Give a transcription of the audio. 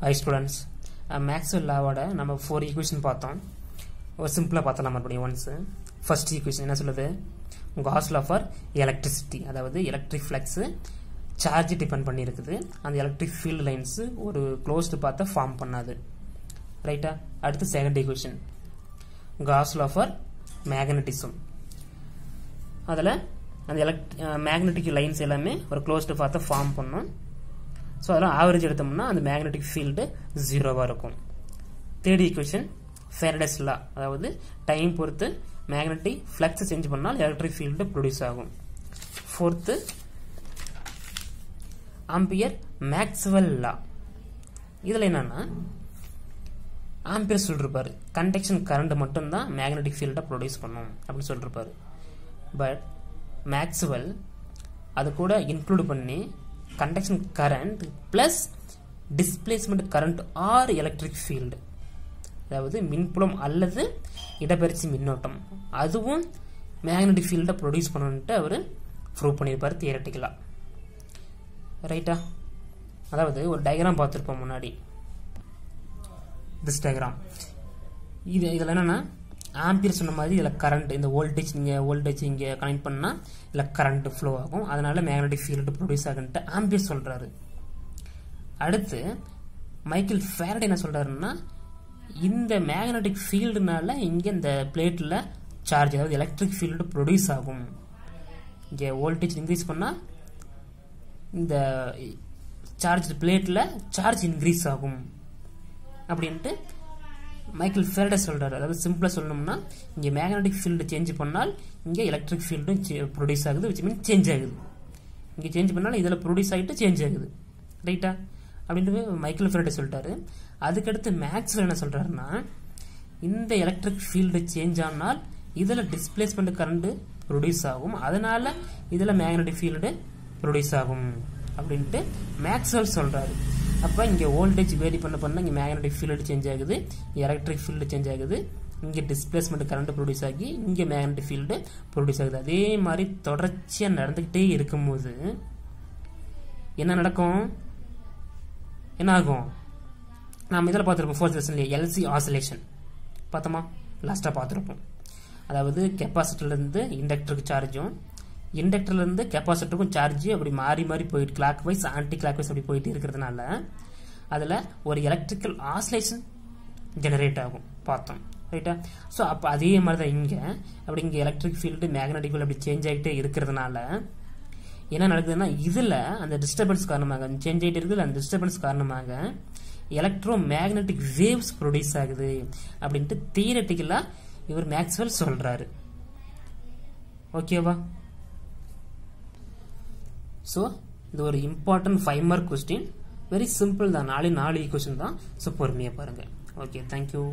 Hi students, Maxwell law-ஓட நம்ம 4 equation பார்த்தோம். ஒரு சிம்பிளா பார்த்தலாம் மறுபடியும் once. First equation என்ன சொல்லுது? Gauss law for electricity, அதாவது electric flux charge depend பண்ணி இருக்குது. அந்த electric field lines ஒரு closed path form பண்ணாது. ரைட்டா? அடுத்து second equation. Gauss law for magnetism. அதுல அந்த magnetic lines எல்லாமே ஒரு closed path form பண்ணும். So அதெல்லாம் ஆவரேஜ் எடுத்தோம்னா அந்த magnetic field 0வா இருக்கும். Third equation Faraday's law, அதாவது டைம் பொறுத்து magnetic flux சேஞ்ச் பண்ணால் electric field ப்ரொடியூஸ் ஆகும். Fourth Ampere Maxwell law. இதுல என்னன்னா ஆம்பியர் சொல்லிருப்பாரு கண்டக்ஷன் கரண்ட் மட்டும் தான் magnetic field ப்ரொடியூஸ் பண்ணும் அப்படி சொல்லிருப்பாரு. பட் மேக்ஸ்வெல் அது கூட இன்க்ளூட் பண்ணி conduction current plus displacement current or electric field, அதாவது மின்புலம் அல்லது இடப்பெயர்ச்சி மின்னோட்டம் அதுவும் magnetic field ப்ரொடியூஸ் பண்ணனும்னு அவர் ப்ரூவ் பண்ணிருப்பார் தியரட்டிக்கலா. ரைட்டா? அதாவது ஒரு டயகிராம் பார்த்திருப்போம் முன்னாடி. this diagram இதெல்லாம் என்னன்னா ஆம்பியர் சொன்ன மாதிரி இதுல கரண்ட் இந்த வோல்டேஜ் இங்க கனெக்ட் பண்ணா இதுல கரண்ட் ஃப்ளோ ஆகும், அதனால மேக்னெட்டிக் ஃபீல்ட் ப்ரொடியூஸ் ஆகும்னு ஆம்பியர் சொல்றாரு. அடுத்து மைக்கேல் ஃபாரடே என்ன சொல்றாருன்னா இந்த மேக்னெட்டிக் ஃபீல்டுனால இங்க இந்த பிளேட்ல சார்ஜ் அதாவது எலக்ட்ரிக் ஃபீல்ட் ப்ரொடியூஸ் ஆகும். இங்க வோல்டேஜ் இன்க்ரீஸ் பண்ணா இந்த சார்ஜ் பிளேட்ல சார்ஜ் இன்க்ரீஸ் ஆகும் அப்படின்ட்டு மைக்கேல் ஃபாரடே சொல்றாரு. அதாவது சிம்பிளா சொல்லணும்னா இங்க மேக்னெட்டிக் ஃபீல்ட் சேஞ்ச் பண்ணால் இங்க எலக்ட்ரிக் ஃபீல்டும் ப்ரொடியூஸ் ஆகுது, which means சேஞ்ச் ஆகுது. இங்க சேஞ்ச் பண்ணால் இதுல ப்ரொடியூஸ் ஆயிட்டு சேஞ்ச் ஆகுது. ரைட்டா? அப்படின்ட்டு மைக்கேல் ஃபாரடே சொல்லிட்டாரு. அதுக்கடுத்து மேக்ஸ்வெல் என்ன சொல்றாருன்னா இந்த எலக்ட்ரிக் ஃபீல்டு சேஞ்ச் ஆனால் இதுல டிஸ்பிளேஸ்மெண்ட் கரண்ட் ப்ரொடியூஸ் ஆகும், அதனால இதுல மேக்னெட்டிக் ஃபீல்டு ப்ரொடியூஸ் ஆகும் அப்படின்ட்டு மேக்ஸ்வெல் சொல்றாரு. அப்ப இங்க வோல்டேஜ் வேரி பண்ண இங்க மேக்னெட்டிக் ஃபீல்ட் சேஞ்ச் ஆகுது, எலக்ட்ரிக் ஃபீல்ட் சேஞ்ச் ஆகுது, இங்க டிஸ்பிளேஸ்மெண்ட் கரண்ட் ப்ரொடியூஸ் ஆகி இங்க மேக்னெட்டிக் ஃபீல்ட் ப்ரொடியூஸ் ஆகுது. அதே மாதிரி தொடர்ச்சியா நடந்துகிட்டே இருக்கும்போது என்ன நடக்கும்? என்ன ஆகும்? நாம இதில் பார்த்துருப்போம் ஃபோர்த் லெசன்ல எல்சி ஆசிலேஷன் பார்த்தோமா, லாஸ்டா பார்த்துருப்போம். அதாவது கெப்பாசிட்டர்ல இருந்து இண்டக்டருக்கு சார்ஜும் இண்டக்டர்ல இருந்து கெப்பாசிட்டருக்கும் சார்ஜ் அப்படி மாறி மாறி போயிட்டு clockwise anti clockwise அப்படி போயிட்டு இருக்கிறதுனால அதுல ஒரு எலக்ட்ரிக்கல் ஆசிலேஷன் ஜெனரேட் ஆகும் பார்த்தோம். ரைட்டா? ஸோ அப்போ அதே மாதிரி தான் இங்க எலக்ட்ரிக் ஃபீல்டு மேக்னெட்டிக் ஃபீல்டு அப்படி சேஞ்ச் ஆகிட்டே இருக்கிறதுனால என்ன நடக்குதுன்னா இதுல அந்த டிஸ்டர்பன்ஸ் காரணமாக சேஞ்ச் ஆகிட்டே இருக்குது, அந்த டிஸ்டர்பன்ஸ் காரணமாக எலக்ட்ரோ மேக்னெட்டிக் வேவ்ஸ் ப்ரொடியூஸ் ஆகுது அப்படின்ட்டு தியரட்டிக்கலா இவர் மேக்ஸ்வெல் சொல்றாரு. ஓகேவா? ஸோ இது ஒரு important 5 mark question, very simple தான், 4 ஈக்குவேஷன் தான். ஸோ பொறுமையா பாருங்க. Okay, thank you.